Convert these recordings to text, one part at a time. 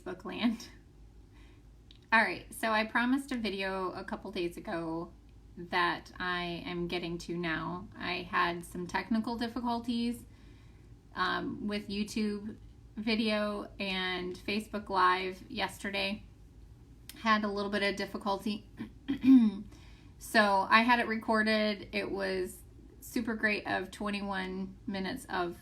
Facebook land. Alright, so I promised a video a couple days ago that I am getting to now. I had some technical difficulties with YouTube video and Facebook Live yesterday. Had a little bit of difficulty. So I had it recorded. It was super great of 21 minutes of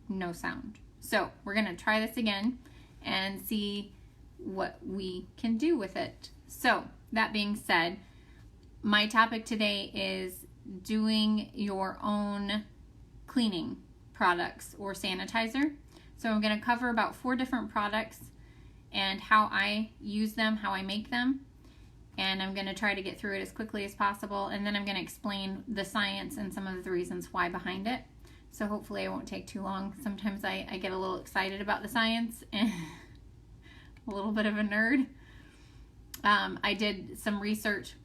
no sound. So we're going to try this again and see what we can do with it. So that being said, my topic today is doing your own cleaning products or sanitizer. So I'm going to cover about 4 different products and how I use them, how I make them. And I'm going to try to get through it as quickly as possible. And then I'm going to explain the science and some of the reasons why behind it. So hopefully it won't take too long. Sometimes I get a little excited about the science and a little bit of a nerd. I did some research.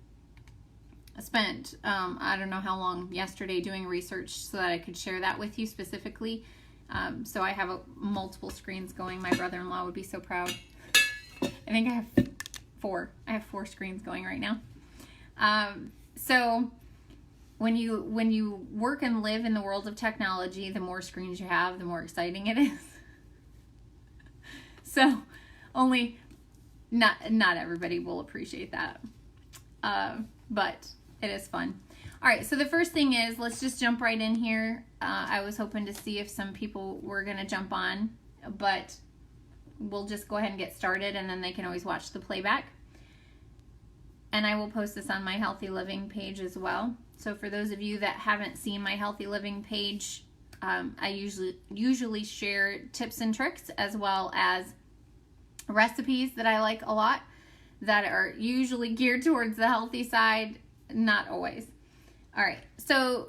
I spent, I don't know how long yesterday doing research so that I could share that with you specifically. So I have multiple screens going. My brother-in-law would be so proud. I think I have 4. I have 4 screens going right now. So when you work and live in the world of technology, the more screens you have, the more exciting it is. So only not everybody will appreciate that. But it is fun. All right, so the first thing is, let's just jump right in here. I was hoping to see if some people were going to jump on, but we'll just go ahead and get started, and then they can always watch the playback. And I will post this on my Healthy Living page as well. So for those of you that haven't seen my Healthy Living page, I usually share tips and tricks as well as recipes that I like a lot that are usually geared towards the healthy side, not always. All right, so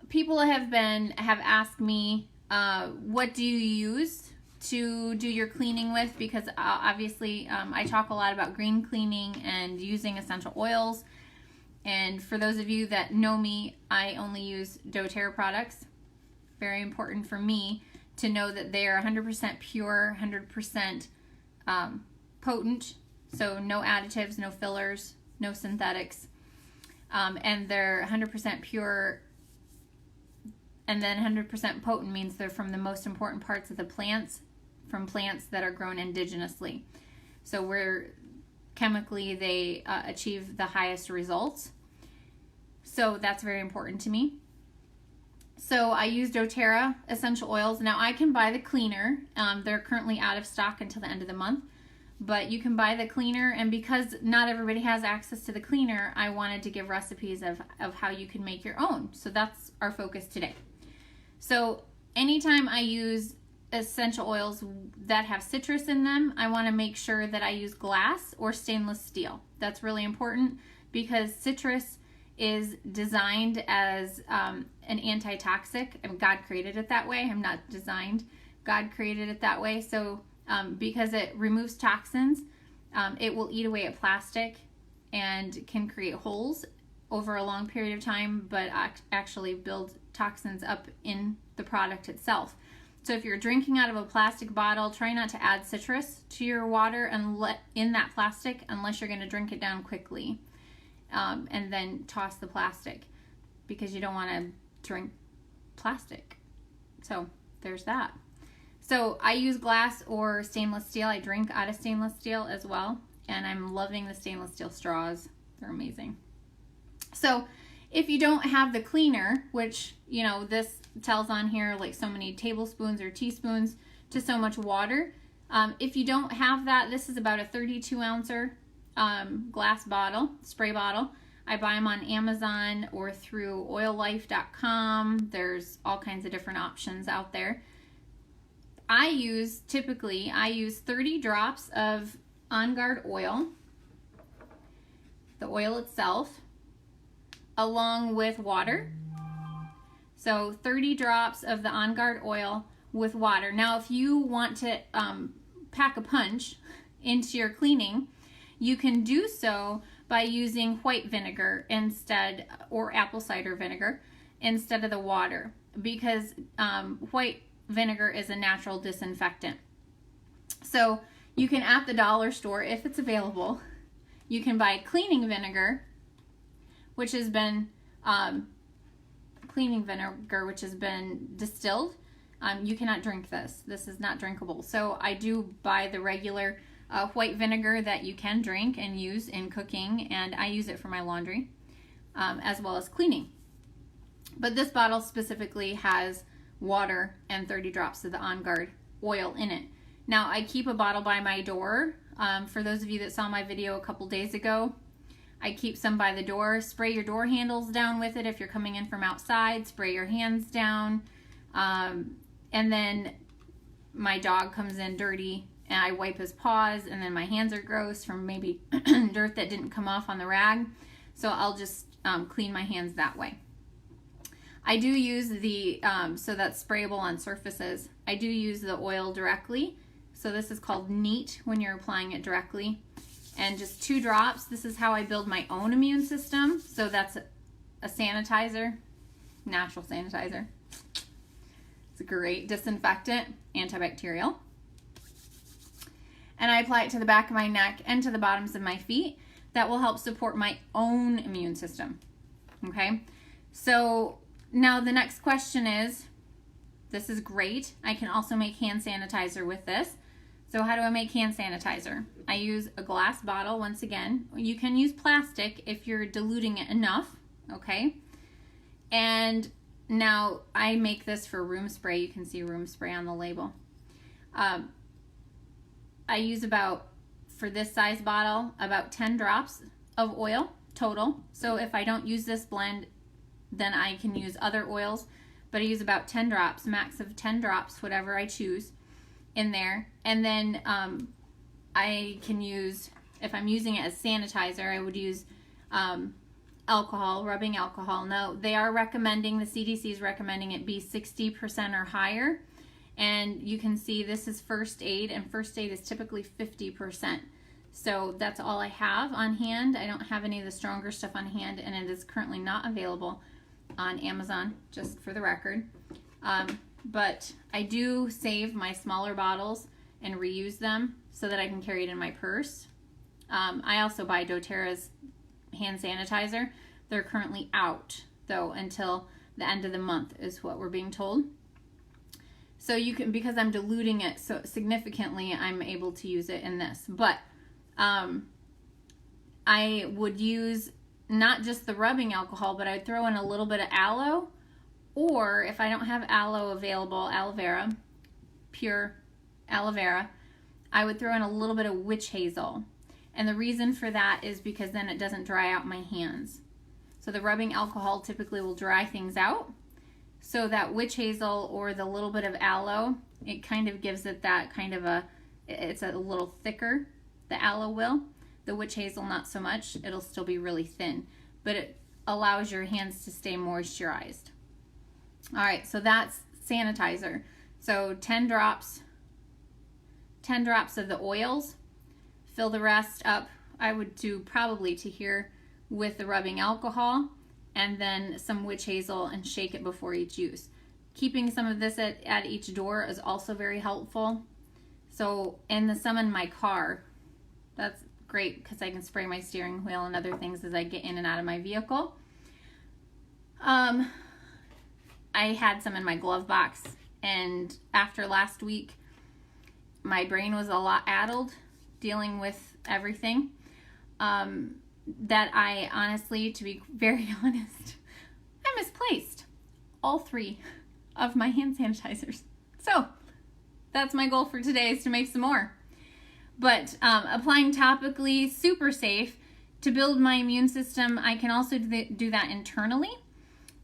people have asked me, what do you use to do your cleaning with? Because obviously I talk a lot about green cleaning and using essential oils. And for those of you that know me, I only use doTERRA products. Very important for me to know that they are 100% pure, 100% potent. So no additives, no fillers, no synthetics. And they're 100% pure. And then 100% potent means they're from the most important parts of the plants, from plants that are grown indigenously. So chemically they achieve the highest results. So that's very important to me. So I use doTERRA essential oils. Now I can buy the cleaner. They're currently out of stock until the end of the month. But you can buy the cleaner, and because not everybody has access to the cleaner, I wanted to give recipes of how you can make your own. So that's our focus today. So anytime I use essential oils that have citrus in them, I want to make sure that I use glass or stainless steel. That's really important because citrus is designed as an antitoxic. I mean, God created it that way. I'm not designed. God created it that way. So because it removes toxins, it will eat away at plastic and can create holes over a long period of time, but actually build toxins up in the product itself. So if you're drinking out of a plastic bottle, try not to add citrus to your water and let in that plastic unless you're going to drink it down quickly, and then toss the plastic because you don't want to drink plastic. So there's that. So I use glass or stainless steel. I drink out of stainless steel as well, and I'm loving the stainless steel straws. They're amazing. So if you don't have the cleaner, which, you know, this tells on here like so many tablespoons or teaspoons to so much water. If you don't have that, this is about a 32-ouncer glass bottle, spray bottle. I buy them on Amazon or through oillife.com. There's all kinds of different options out there. Typically I use 30 drops of On Guard oil, the oil itself, along with water. So 30 drops of the On Guard oil with water. Now if you want to pack a punch into your cleaning, you can do so by using white vinegar instead, or apple cider vinegar instead of the water, because white vinegar is a natural disinfectant. So You can, at the dollar store, if it's available, you can buy cleaning vinegar, which has been distilled. You cannot drink this. This is not drinkable. So I do buy the regular white vinegar that you can drink and use in cooking, and I use it for my laundry as well as cleaning. But this bottle specifically has water and 30 drops of the On Guard oil in it. Now, I keep a bottle by my door. For those of you that saw my video a couple days ago, I keep some by the door. Spray your door handles down with it if you're coming in from outside. Spray your hands down. And then my dog comes in dirty and I wipe his paws, and then my hands are gross from maybe dirt that didn't come off on the rag. So I'll just clean my hands that way. I do use the, so that's sprayable on surfaces. I do use the oil directly. So this is called neat when you're applying it directly. And just 2 drops. This is how I build my own immune system. So that's a sanitizer, natural sanitizer. It's a great disinfectant, antibacterial. And I apply it to the back of my neck and to the bottoms of my feet. That will help support my own immune system. Okay, so now the next question is, this is great. I can also make hand sanitizer with this. So how do I make hand sanitizer? I use a glass bottle once again. You can use plastic if you're diluting it enough, okay? And now I make this for room spray. You can see room spray on the label. I use about, for this size bottle, about 10 drops of oil total. So if I don't use this blend, then I can use other oils. But I use about 10 drops, max of 10 drops, whatever I choose in there. And then I can use, if I'm using it as sanitizer, I would use alcohol, rubbing alcohol. Now, they are recommending, the CDC is recommending it be 60% or higher. And you can see this is first aid, and first aid is typically 50%. So that's all I have on hand. I don't have any of the stronger stuff on hand, and it is currently not available on Amazon, just for the record. But I do save my smaller bottles and reuse them so that I can carry it in my purse. I also buy doTERRA's hand sanitizer. They're currently out, though, until the end of the month is what we're being told. So you can, because I'm diluting it so significantly, I'm able to use it in this. But I would use not just the rubbing alcohol, but I'd throw in a little bit of aloe, or if I don't have aloe available, aloe vera, pure aloe vera, I would throw in a little bit of witch hazel. And the reason for that is because then it doesn't dry out my hands. So the rubbing alcohol typically will dry things out. So that witch hazel or the little bit of aloe, it kind of gives it that kind of a, it's a little thicker, the aloe will. The witch hazel, not so much. It'll still be really thin, but it allows your hands to stay moisturized. All right, so that's sanitizer. So 10 drops of the oils. Fill the rest up. I would do probably to here with the rubbing alcohol, and then some witch hazel, and shake it before each use. Keeping some of this at each door is also very helpful. So, and some in my car, that's great because I can spray my steering wheel and other things as I get in and out of my vehicle. I had some in my glove box, and after last week, my brain was a lot addled dealing with everything. That I honestly, to be very honest, I misplaced all 3 of my hand sanitizers. So that's my goal for today, is to make some more. But applying topically, super safe. To build my immune system, I can also do that internally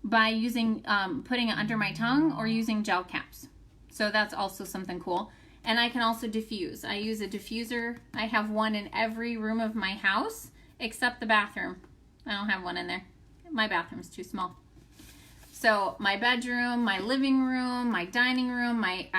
by using, putting it under my tongue or using gel caps. So that's also something cool. And I can also diffuse. I use a diffuser. I have one in every room of my house except the bathroom. I don't have one in there. My bathroom's too small. So my bedroom, my living room, my dining room, my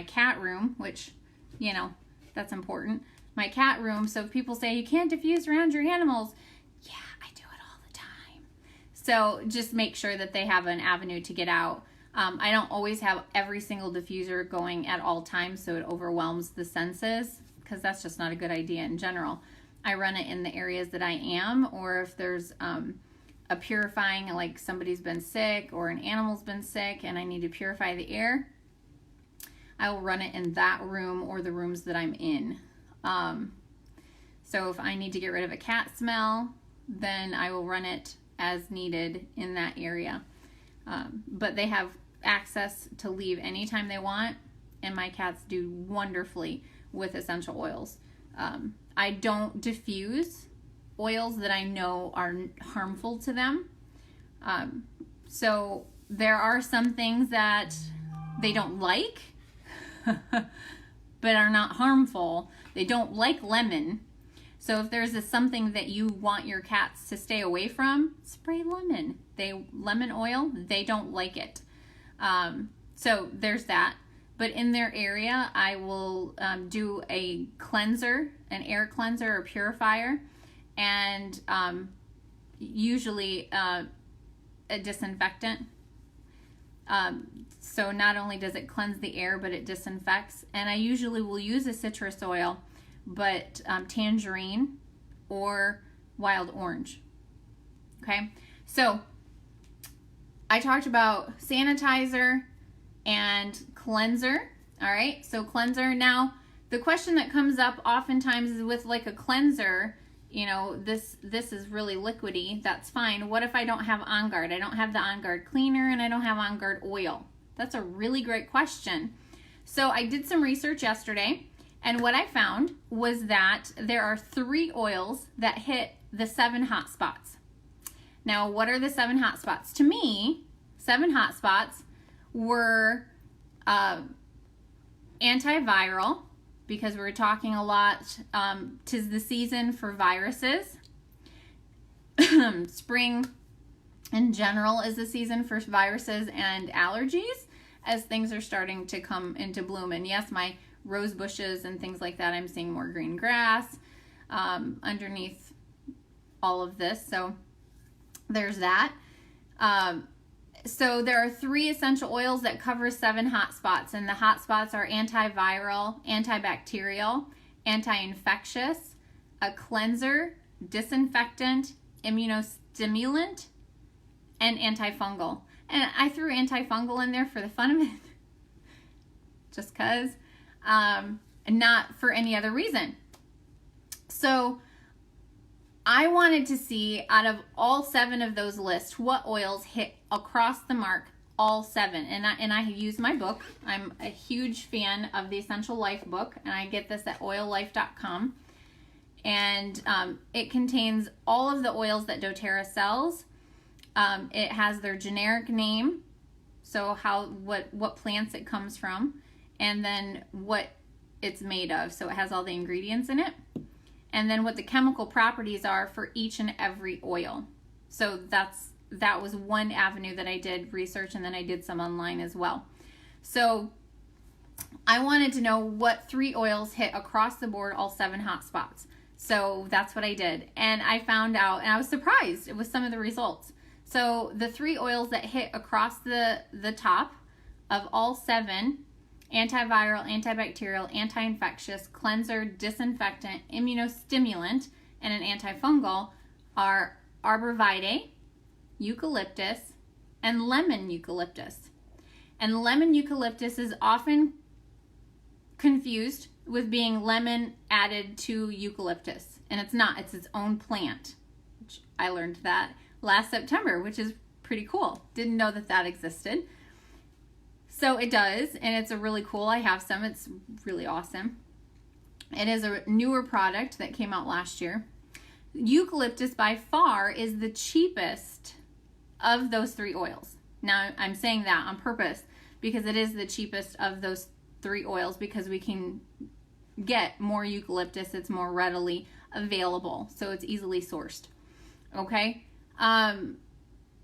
cat room, which, you know, that's important. My cat room. So if people say you can't diffuse around your animals, yeah, I do it all the time. So just make sure that they have an avenue to get out. I don't always have every single diffuser going at all times, so it overwhelms the senses. because that's just not a good idea in general. I run it in the areas that I am, or if there's a purifying, like somebody's been sick or an animal's been sick and I need to purify the air, I will run it in that room or the rooms that I'm in. So if I need to get rid of a cat smell, then I will run it as needed in that area. But they have access to leave anytime they want, and my cats do wonderfully with essential oils. I don't diffuse oils that I know are harmful to them. So there are some things that they don't like, but are not harmful. They don't like lemon. So if there's something that you want your cats to stay away from, spray lemon. Lemon oil, they don't like it. So there's that. But in their area, I will do a cleanser, an air cleanser or purifier, and usually a disinfectant. So not only does it cleanse the air, but it disinfects. And I usually will use a citrus oil, but tangerine or wild orange. Okay, so I talked about sanitizer and cleanser. All right, so cleanser. Now, the question that comes up oftentimes is with like a cleanser, you know, this is really liquidy. That's fine. What if I don't have On Guard? I don't have the On Guard cleaner and I don't have On Guard oil. That's a really great question. So I did some research yesterday, and what I found was that there are 3 oils that hit the 7 hot spots. Now, what are the 7 hot spots? To me, 7 hot spots were antiviral, because we're talking a lot, 'tis the season for viruses. Spring in general is the season for viruses and allergies as things are starting to come into bloom. And yes, my rose bushes and things like that, I'm seeing more green grass underneath all of this. So there's that. So there are 3 essential oils that cover 7 hot spots, and the hot spots are antiviral, antibacterial, anti-infectious, a cleanser, disinfectant, immunostimulant, and antifungal. And I threw antifungal in there for the fun of it, just because, not for any other reason. So I wanted to see, out of all 7 of those lists, what oils hit across the mark, all 7. And I use my book. I'm a huge fan of the Essential Life book, and I get this at oillife.com. And it contains all of the oils that doTERRA sells. It has their generic name, so what plants it comes from, and then what it's made of. So it has all the ingredients in it, and then what the chemical properties are for each and every oil. So that was one avenue that I did research, and then I did some online as well. So I wanted to know what 3 oils hit across the board, all 7 hot spots. So that's what I did, and I found out, and I was surprised with some of the results. So the 3 oils that hit across the top of all 7, antiviral, antibacterial, anti-infectious, cleanser, disinfectant, immunostimulant, and an antifungal, are arborvitae, eucalyptus, and lemon eucalyptus. And lemon eucalyptus is often confused with being lemon added to eucalyptus, and it's not. It's its own plant, which I learned that last September, which is pretty cool. Didn't know that existed. So it does, and it's a really cool. I have some. It's really awesome. It is a newer product that came out last year. Eucalyptus by far is the cheapest of those 3 oils. Now, I'm saying that on purpose because it is the cheapest of those 3 oils, because we can get more eucalyptus. It's more readily available, so it's easily sourced. Okay? And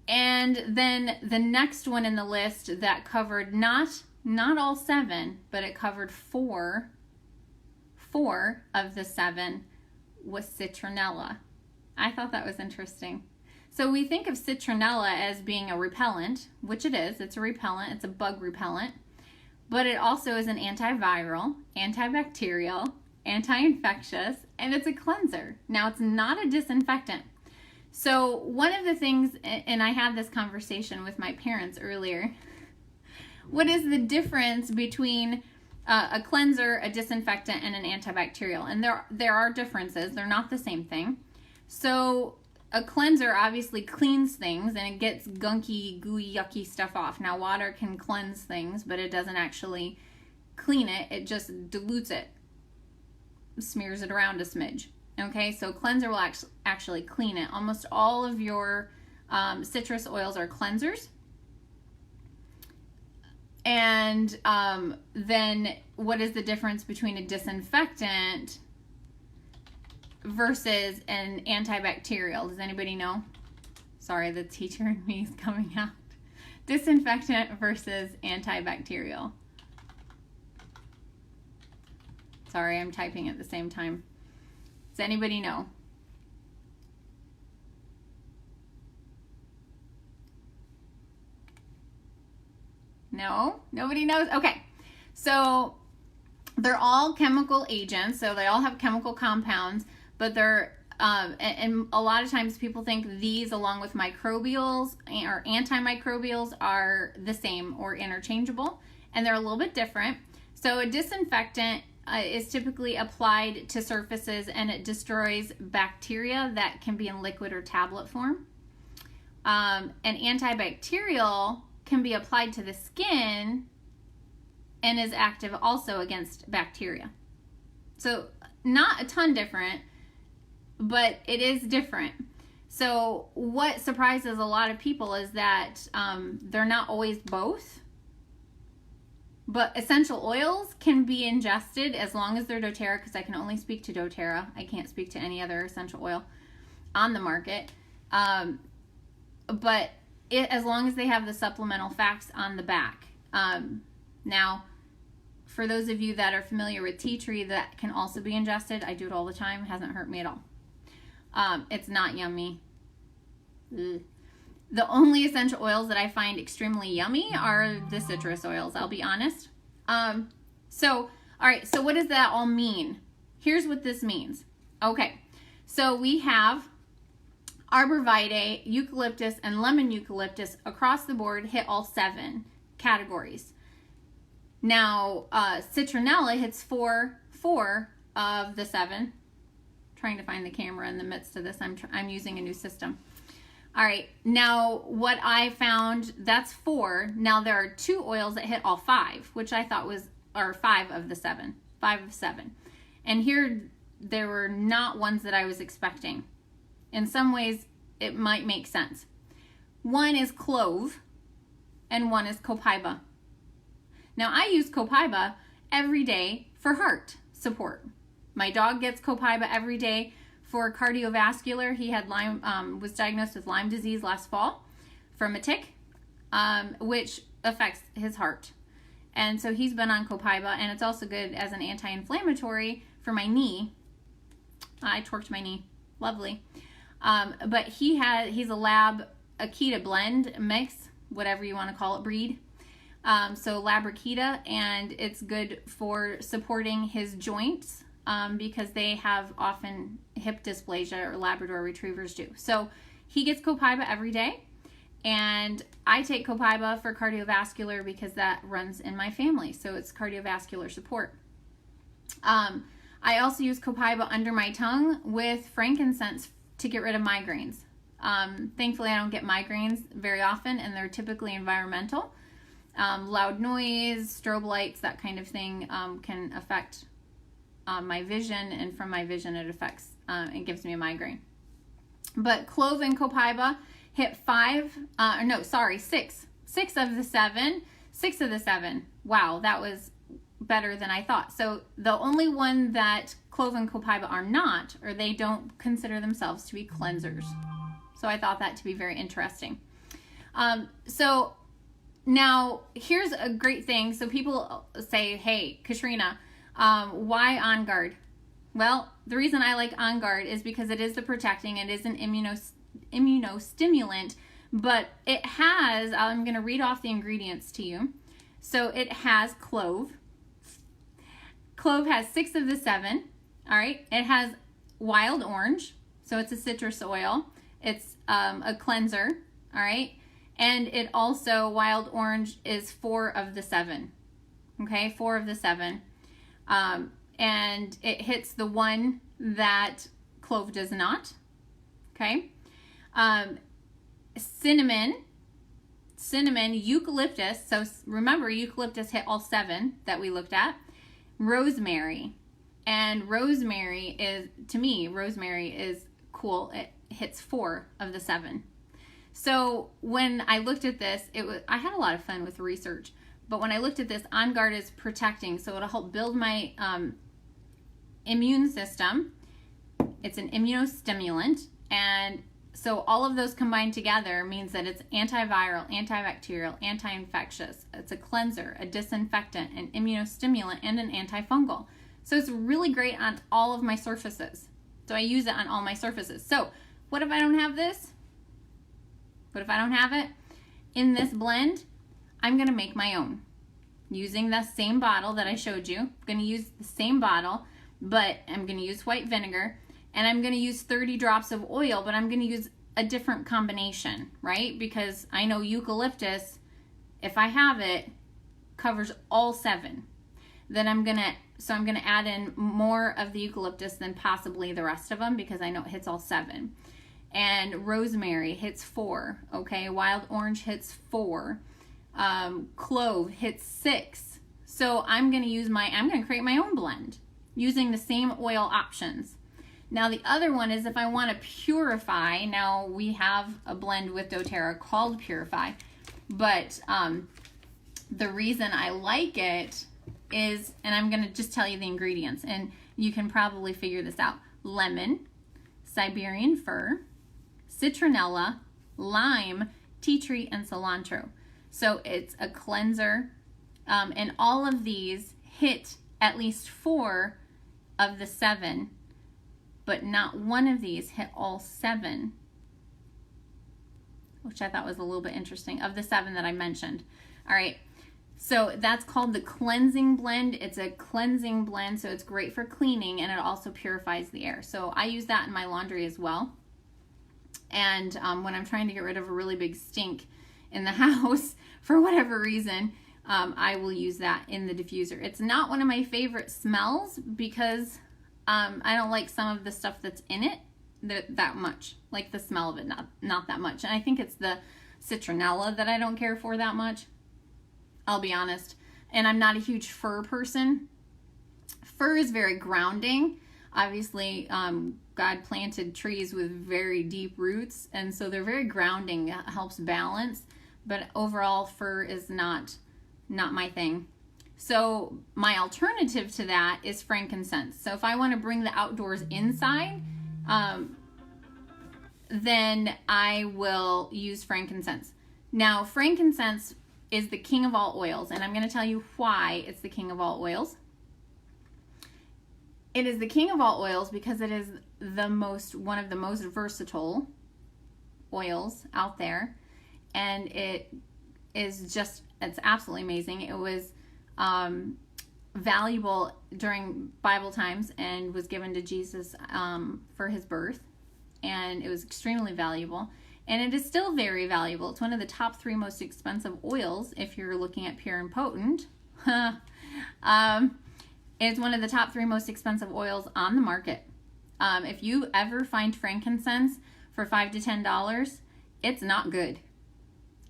then the next one in the list that covered not all 7, but it covered 4 of the 7 was citronella. I thought that was interesting. So we think of citronella as being a repellent, which it is. It's a repellent. It's a bug repellent. But it also is an antiviral, antibacterial, anti-infectious, and it's a cleanser. Now, it's not a disinfectant. So one of the things, and I had this conversation with my parents earlier, what is the difference between a cleanser, a disinfectant, and an antibacterial? And there are differences. They're not the same thing. So a cleanser obviously cleans things and it gets gunky, gooey, yucky stuff off. Now, water can cleanse things, but it doesn't actually clean it. It just dilutes it, smears it around a smidge. Okay, so cleanser will actually clean it. Almost all of your citrus oils are cleansers. And then what is the difference between a disinfectant versus an antibacterial? Does anybody know? Sorry, the teacher in me is coming out. Disinfectant versus antibacterial. Sorry, I'm typing at the same time. Does anybody know? No? Nobody knows? Okay. So they're all chemical agents, so they all have chemical compounds, but they're, and a lot of times people think these along with microbials or antimicrobials are the same or interchangeable, and they're a little bit different. So a disinfectant is typically applied to surfaces and it destroys bacteria that can be in liquid or tablet form. An antibacterial can be applied to the skin and is active also against bacteria. So not a ton different, but it is different. So what surprises a lot of people is that they're not always both. But essential oils can be ingested as long as they're doTERRA, because I can only speak to doTERRA. I can't speak to any other essential oil on the market. But as long as they have the supplemental facts on the back. Now, for those of you that are familiar with tea tree, that can also be ingested. I do it all the time. It hasn't hurt me at all. It's not yummy. Ugh. The only essential oils that I find extremely yummy are the citrus oils, I'll be honest. All right, so what does that all mean? Here's what this means. Okay, so we have arborvitae, eucalyptus, and lemon eucalyptus across the board hit all 7 categories. Now, citronella hits 4 of the 7. Trying to find the camera in the midst of this. I'm using a new system. All right, now what I found, that's 4. Now there are 2 oils that hit all 5, which I thought are 5 of the 7. 5 of 7. And here, there were not ones that I was expecting. In some ways, it might make sense. One is clove, and one is copaiba. Now I use copaiba every day for heart support. My dog gets copaiba every day for cardiovascular. He had was diagnosed with Lyme disease last fall from a tick, which affects his heart. And so he's been on copaiba, and it's also good as an anti-inflammatory for my knee. I torqued my knee. Lovely. But he's a lab Akita blend mix, whatever you want to call it, breed. So Labrakita, and it's good for supporting his joints. Because they have often hip dysplasia, or Labrador retrievers do. So he gets copaiba every day, and I take copaiba for cardiovascular because that runs in my family. So it's cardiovascular support. I also use copaiba under my tongue with frankincense to get rid of migraines. Thankfully, I don't get migraines very often, and they're typically environmental. Loud noise, strobe lights, that kind of thing can affect my vision, and from my vision it affects and gives me a migraine. But clove and copaiba hit 6 of the 7. 6 of the 7. Wow, that was better than I thought. So the only one that clove and copaiba are not, or they don't consider themselves to be cleansers. So I thought that to be very interesting. So now here's a great thing. So people say, hey, Katrina, why On Guard? Well, the reason I like On Guard is because it is the protecting, it is an immunostimulant, but it has, I'm going to read off the ingredients to you. So it has clove. Clove has 6 of the 7. All right, it has wild orange, so it's a citrus oil. It's a cleanser, all right, and it also, wild orange is 4 of the 7, okay, 4 of the 7, and it hits the one that clove does not, okay. Cinnamon, eucalyptus, so remember eucalyptus hit all 7 that we looked at, rosemary, and rosemary is, to me, rosemary is cool. It hits 4 of the 7. So when I looked at this, I had a lot of fun with research, but when I looked at this, On Guard is protecting, so it'll help build my immune system. It's an immunostimulant, and so all of those combined together means that it's antiviral, antibacterial, anti-infectious. It's a cleanser, a disinfectant, an immunostimulant, and an antifungal. So it's really great on all of my surfaces. So I use it on all my surfaces. So what if I don't have this? What if I don't have it? In this blend, I'm going to make my own. Using the same bottle that I showed you. I'm going to use the same bottle, but I'm going to use white vinegar. And I'm going to use 30 drops of oil, but I'm going to use a different combination, right? Because I know eucalyptus, if I have it, covers all 7. Then I'm going to add in more of the eucalyptus than possibly the rest of them because I know it hits all 7. And rosemary hits 4, okay? Wild orange hits 4. Clove hits 6. So I'm going to create my own blend using the same oil options. Now the other one is if I want to purify. Now we have a blend with doTERRA called Purify, but the reason I like it is, and I'm going to just tell you the ingredients, and you can probably figure this out. Lemon, Siberian fir, citronella, lime, tea tree, and cilantro. So it's a cleanser, and all of these hit at least 4 of the 7, but not one of these hit all 7, which I thought was a little bit interesting, of the 7 that I mentioned. All right, so that's called the cleansing blend. It's a cleansing blend, so it's great for cleaning, and it also purifies the air. So I use that in my laundry as well. And when I'm trying to get rid of a really big stink in the house, for whatever reason, I will use that in the diffuser. It's not one of my favorite smells because I don't like some of the stuff that's in it that much. Like the smell of it, not that much. And I think it's the citronella that I don't care for that much. I'll be honest. And I'm not a huge fir person. Fir is very grounding. Obviously, God planted trees with very deep roots, and so they're very grounding. It helps balance. But overall, fir is not my thing. So my alternative to that is frankincense. So if I want to bring the outdoors inside, then I will use frankincense. Now, frankincense is the king of all oils, and I'm going to tell you why it's the king of all oils. It is the king of all oils because it is one of the most versatile oils out there, and it's absolutely amazing. It was valuable during Bible times and was given to Jesus for his birth, and it was extremely valuable, and it is still very valuable. It's one of the top 3 most expensive oils if you're looking at pure and potent. It's one of the top 3 most expensive oils on the market. If you ever find frankincense for $5 to $10, it's not good.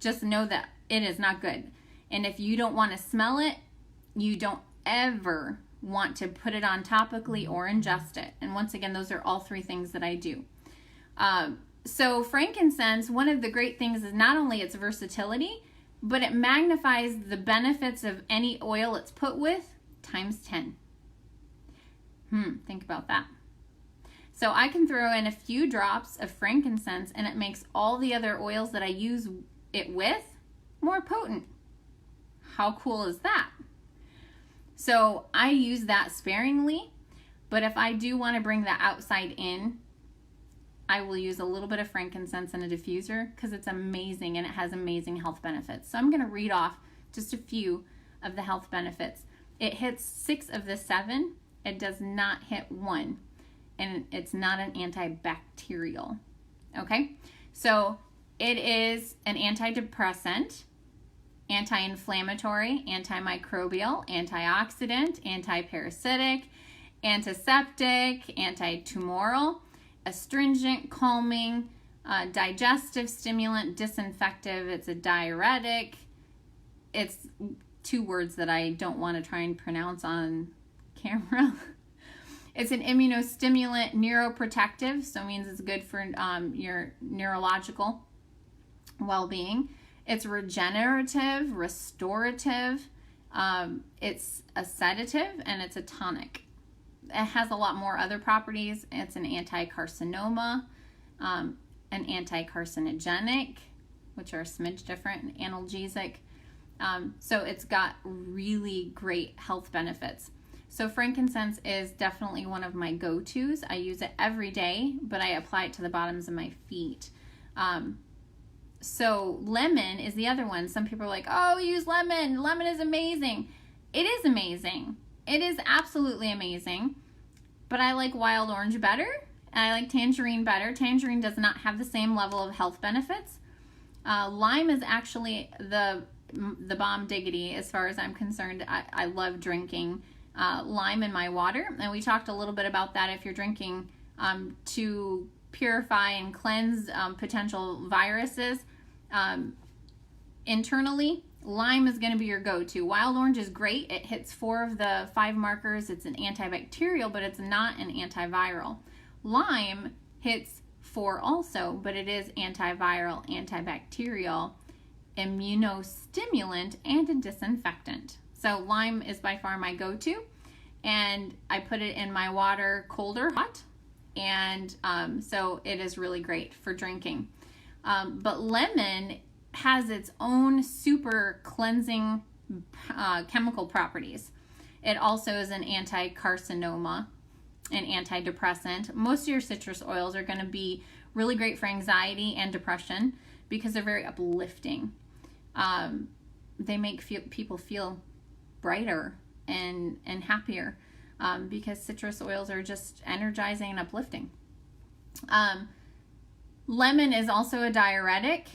Just know that it is not good. And if you don't want to smell it, you don't ever want to put it on topically or ingest it. And once again, those are all 3 things that I do. So frankincense, one of the great things is not only its versatility, but it magnifies the benefits of any oil it's put with times 10. Think about that. So I can throw in a few drops of frankincense and it makes all the other oils that I use it with more potent. How cool is that? So I use that sparingly, but if I do want to bring the outside in, I will use a little bit of frankincense in a diffuser because it's amazing and it has amazing health benefits. So I'm going to read off just a few of the health benefits. It hits 6 of the 7, It does not hit 1, and it's not an antibacterial. Okay, so it is an antidepressant, anti-inflammatory, antimicrobial, antioxidant, antiparasitic, antiseptic, antitumoral, astringent, calming, digestive stimulant, disinfective. It's a diuretic. It's 2 words that I don't want to try and pronounce on camera. It's an immunostimulant, neuroprotective, so it means it's good for your neurological well-being. It's regenerative, restorative. It's a sedative, and it's a tonic. It has a lot more other properties. It's an anti-carcinoma, an anti-carcinogenic, which are a smidge different, and analgesic. So it's got really great health benefits. So frankincense is definitely one of my go-tos. I use it every day, but I apply it to the bottoms of my feet. So lemon is the other one. Some people are like, oh, use lemon. Lemon is amazing. It is amazing. It is absolutely amazing. But I like wild orange better, and I like tangerine better. Tangerine does not have the same level of health benefits. Lime is actually the bomb diggity as far as I'm concerned. I love drinking lime in my water, and we talked a little bit about that. If you're drinking to purify and cleanse potential viruses internally, lime is going to be your go-to. Wild orange is great. It hits 4 of the 5 markers. It's an antibacterial, but it's not an antiviral. Lime hits 4 also, but it is antiviral, antibacterial, immunostimulant, and a disinfectant. So lime is by far my go-to, and I put it in my water, cold or hot, and so it is really great for drinking. But lemon has its own super cleansing chemical properties. It also is an anti-carcinoma, an antidepressant. Most of your citrus oils are going to be really great for anxiety and depression because they're very uplifting. They make people feel brighter and happier because citrus oils are just energizing and uplifting. Lemon is also a diuretic.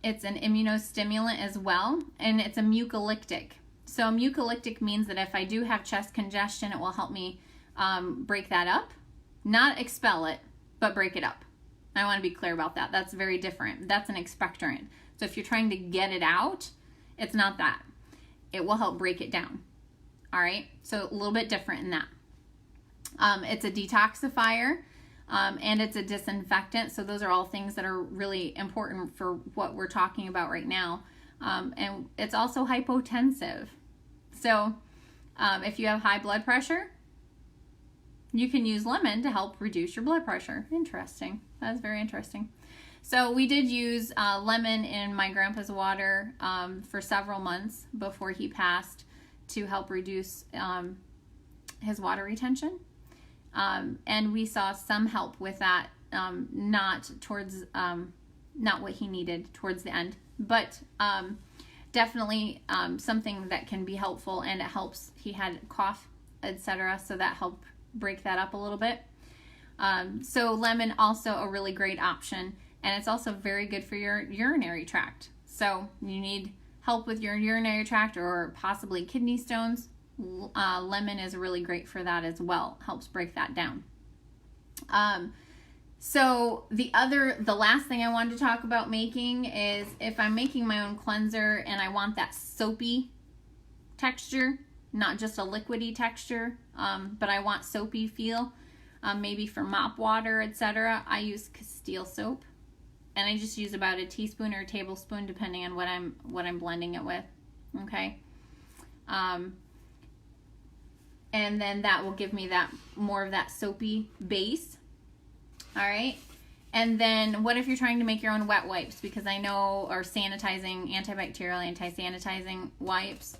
It's an immunostimulant as well, and it's a mucolytic. So a mucolytic means that if I do have chest congestion, it will help me break that up. Not expel it, but break it up. I want to be clear about that. That's very different. That's an expectorant. So if you're trying to get it out, it's not that. It will help break it down. All right, so a little bit different in that. It's a detoxifier, and it's a disinfectant. So those are all things that are really important for what we're talking about right now. And it's also hypotensive. So if you have high blood pressure, you can use lemon to help reduce your blood pressure. Interesting. That's very interesting. So we did use lemon in my grandpa's water for several months before he passed to help reduce his water retention. And we saw some help with that, not what he needed towards the end, but definitely something that can be helpful, and it helps. He had cough, etc., so that helped break that up a little bit. So lemon also a really great option, and it's also very good for your urinary tract. So you need help with your urinary tract or possibly kidney stones, lemon is really great for that as well. Helps break that down. So the last thing I wanted to talk about making is if I'm making my own cleanser and I want that soapy texture, not just a liquidy texture, but I want soapy feel, maybe for mop water, etc. I use Castile soap, and I just use about a teaspoon or a tablespoon depending on what I'm blending it with. Okay. And then that will give me that more of that soapy base. All right. And then what if you're trying to make your own wet wipes? Because I know, or sanitizing, antibacterial, anti-sanitizing wipes.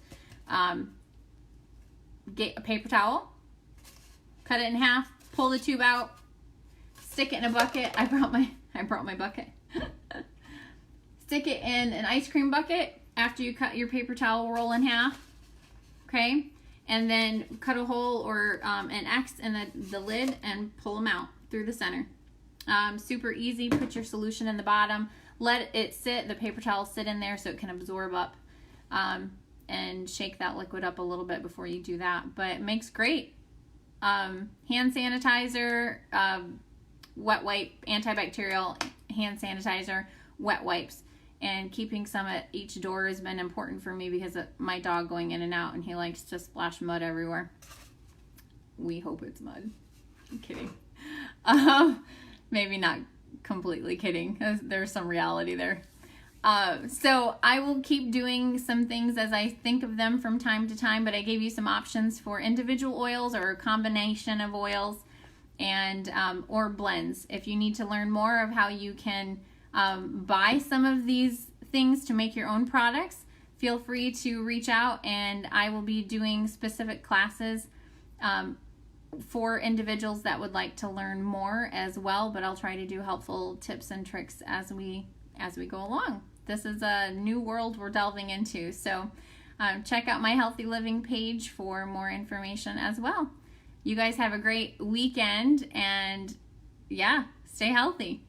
Get a paper towel, cut it in half, pull the tube out, stick it in a bucket. I brought my bucket. Stick it in an ice cream bucket after you cut your paper towel roll in half. Okay. and then cut a hole or an X in the lid and pull them out through the center. Super easy. Put your solution in the bottom. Let it sit, the paper towel sit in there so it can absorb up, and shake that liquid up a little bit before you do that. But it makes great hand sanitizer, wet wipe, antibacterial hand sanitizer, wet wipes. And keeping some at each door has been important for me because of my dog going in and out, and he likes to splash mud everywhere. We hope it's mud. I'm kidding. Maybe not completely kidding. There's some reality there. So I will keep doing some things as I think of them from time to time, but I gave you some options for individual oils or a combination of oils and or blends. If you need to learn more of how you can buy some of these things to make your own products, feel free to reach out, and I will be doing specific classes for individuals that would like to learn more as well, but I'll try to do helpful tips and tricks as we go along. This is a new world we're delving into, so check out my Healthy Living page for more information as well. You guys have a great weekend, and yeah, stay healthy.